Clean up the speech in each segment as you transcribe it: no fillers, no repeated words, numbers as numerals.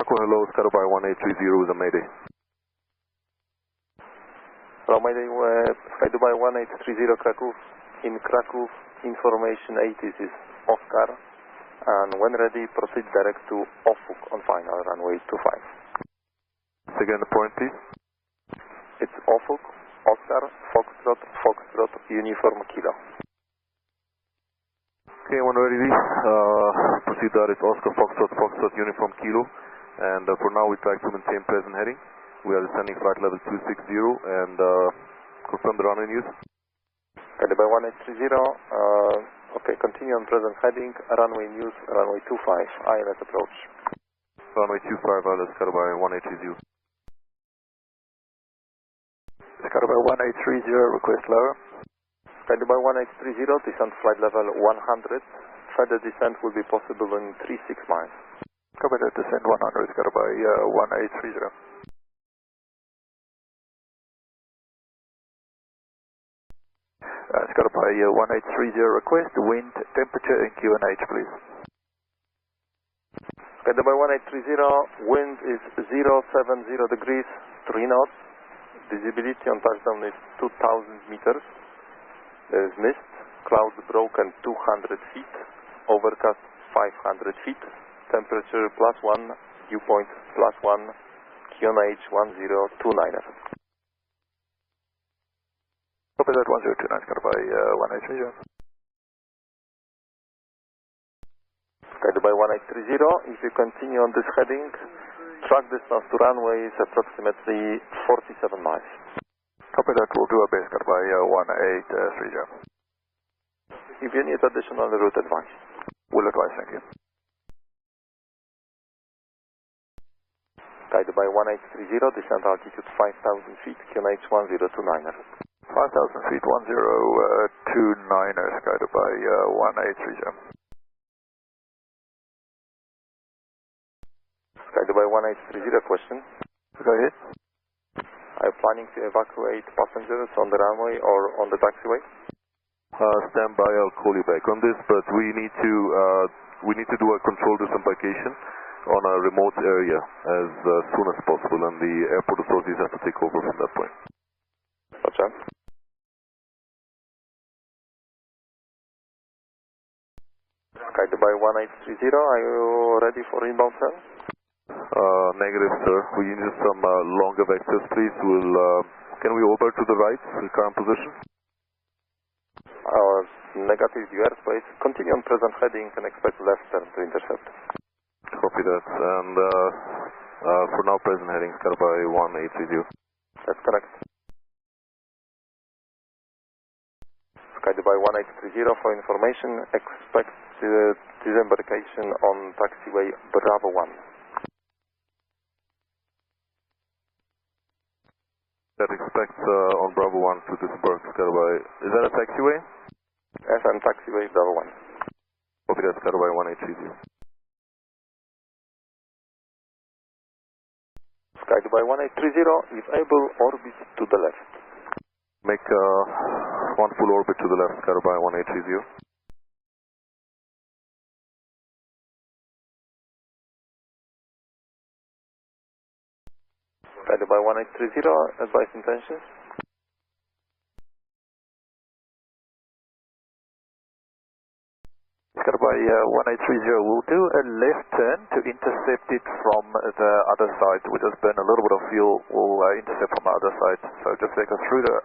Hello, SkyDubai 1830 with a Mayday. Hello, Mayday, SkyDubai 1830 Krakow. In Krakow, information ATC is Oscar, and when ready, proceed direct to Ofuk on final runway 25. Again, the point, please. It's Ofuk, Oscar, Foxtrot, Foxtrot, Uniform Kilo. Okay, when ready, proceed direct Oscar, Foxtrot, Foxtrot, Uniform Kilo. And for now, we try to maintain present heading. We are descending flight level 260 and confirm the runway news. SkyDubai 1830, okay, continue on present heading, runway news, runway 25, ILS approach. Runway 25, ILS, SkyDubai 1830. SkyDubai 1830, request lower. SkyDubai 1830, descent flight level 100. Further descent will be possible in 36 miles. Copy that, descent 100, SkyDubai 1830. SkyDubai 1830, request wind, temperature and QNH, please. SkyDubai 1830, wind is 070 degrees, 3 knots. Visibility on touchdown is 2,000 meters. There is mist, clouds broken 200 feet, overcast 500 feet, temperature +1, dew point +1, QNH 1029. Copy that 1029, SkyDubai 1830. SkyDubai 1830, if you continue on this heading, track distance to runway is approximately 47 miles. Copy that, we'll do a base SkyDubai 1830. If you need additional route advice. Will advise, thank you. SkyDubai 1830, descent altitude 5,000 feet, QNH 1029. 5,000 feet, 1029, SkyDubai 1830. SkyDubai 1830, question. Go ahead. Are you planning to evacuate passengers on the runway or on the taxiway? Stand by, I'll call you back on this, but we need to do a controlled disembarkation on a remote area as soon as possible, and the airport authorities have to take over from that point. Gotcha. SkyDubai 1830, are you ready for inbound sir? Negative, sir. We need some longer vectors, please. Can we over to the right, the current position? Negative, view airspace. Continue on present heading and expect left turn to intercept. Copy that. And for now, present heading, SkyDubai 1830. That's correct. SkyDubai 1830, for information, expect disembarkation on taxiway Bravo 1. That expects on Bravo 1 to disembark, SkyDubai. Is that a taxiway? Yes, and taxiway Bravo 1. Copy that, SkyDubai 1830. SkyDubai 1830, if able, orbit to the left. Make one full orbit to the left, SkyDubai 1830. SkyDubai 1830, advise intentions. SkyDubai 1830, we'll do a left turn to intercept it from the other side. We just burn a little bit of fuel, we'll intercept from the other side. So just take us through the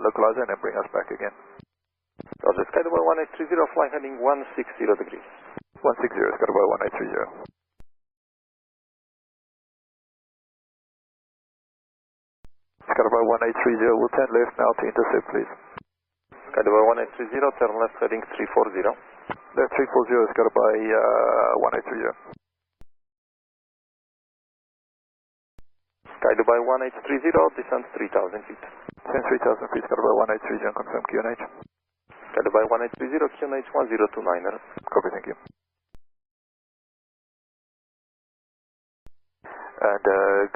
localizer and then bring us back again. Roger, SkyDubai 1830, fly heading 160 degrees. 160, SkyDubai 1830. SkyDubai 1830, we'll turn left now to intercept, please. SkyDubai 1830, turn left heading 340. Left 340, SkyDubai 1830. SkyDubai 1830, descent 3,000 feet. Descent 3,000 feet, SkyDubai 1830, confirm QNH. SkyDubai 1830, QNH 1029. Copy, thank you. And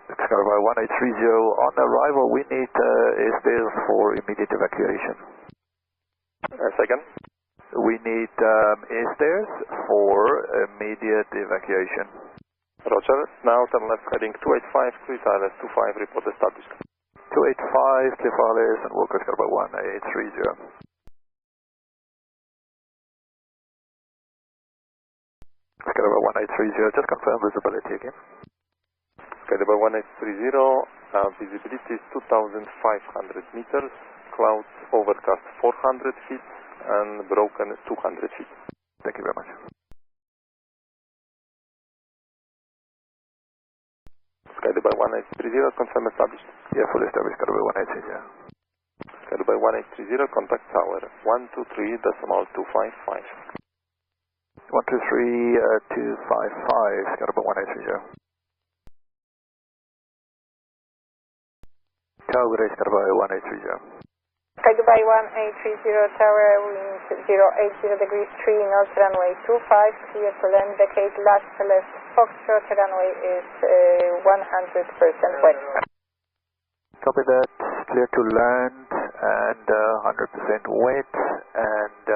SkyDubai 1830, on arrival we need airspace for immediate evacuation. Second? We need airstairs for immediate evacuation. Roger. Now turn left heading 285, clear ILS 25, report established. 285, clear for ILS and Walker Scarpa 1830. Scarpa 1830, just confirm visibility again. SkyDubai 1830, visibility is 2,500 meters, clouds overcast 400 feet and broken 200 feet. Thank you very much. SkyDubai 1830, confirm established. Yeah, fully established, SkyDubai 1830. SkyDubai 1830, contact tower 123.255. 123.255, SkyDubai 1830. Tower race SkyDubai 1830. SkyDubai 1830, tower, wind 080 degrees 3 knots, runway 25, clear to land, vacate last left Foxtrot, runway is 100% wet. Copy that, clear to land and 100% wet, and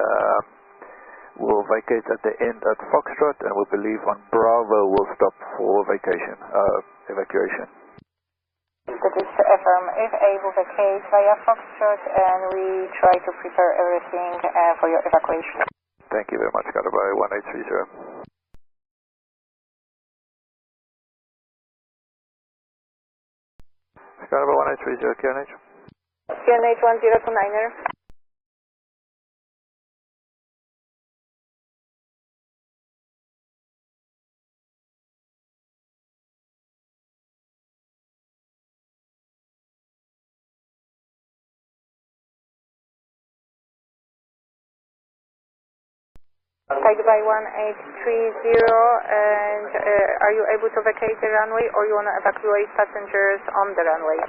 we'll vacate at the end at Foxtrot, and we believe on Bravo we'll stop for evacuation. That is to affirm, if able, vacate via Foxtrot, and we try to prepare everything for your evacuation. Thank you very much, SkyDubai 1830. SkyDubai 1830, QNH. QNH 1029er. SkyDubai 1830, and are you able to vacate the runway, or you want to evacuate passengers on the runway?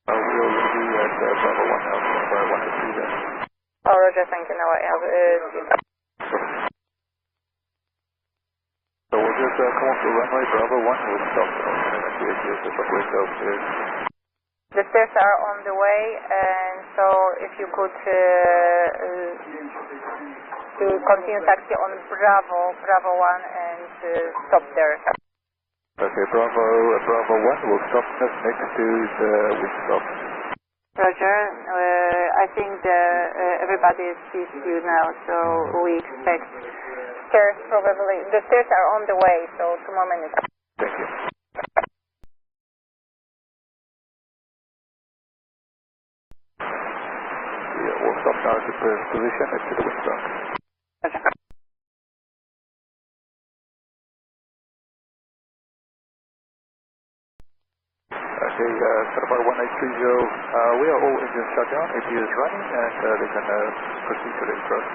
We will be at Bravo 1 now, SkyDubai 1830. Oh, Roger, thank you. Now I have So we'll just come off the runway, Bravo 1, we'll stop and evacuate you to separate the upstairs. the stairs are on the way, and so if you could to continue taxi on Bravo 1 and stop there. Okay, Bravo 1 will stop just next to the windstop. Roger, I think everybody sees you now, so we expect stairs probably. The stairs are on the way, so 2 more minutes. Thank you. Yeah, we'll stop now at the position next to the windstop. Roger. Okay, Skydiver 1830, we are all engines shut down, ATC is running, and they can proceed to the approach.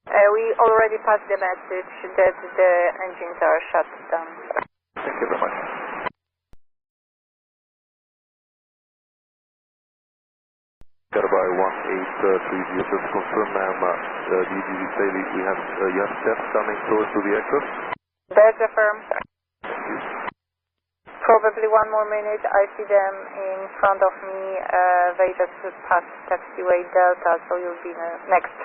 We already passed the message that the engines are shut down. Thank you very much. Skydiver 1830, just confirm, ma'am, you say you have steps coming close to the aircraft? That's affirmed. Probably 1 more minute. I see them in front of me. They just passed taxiway Delta, so you'll be next.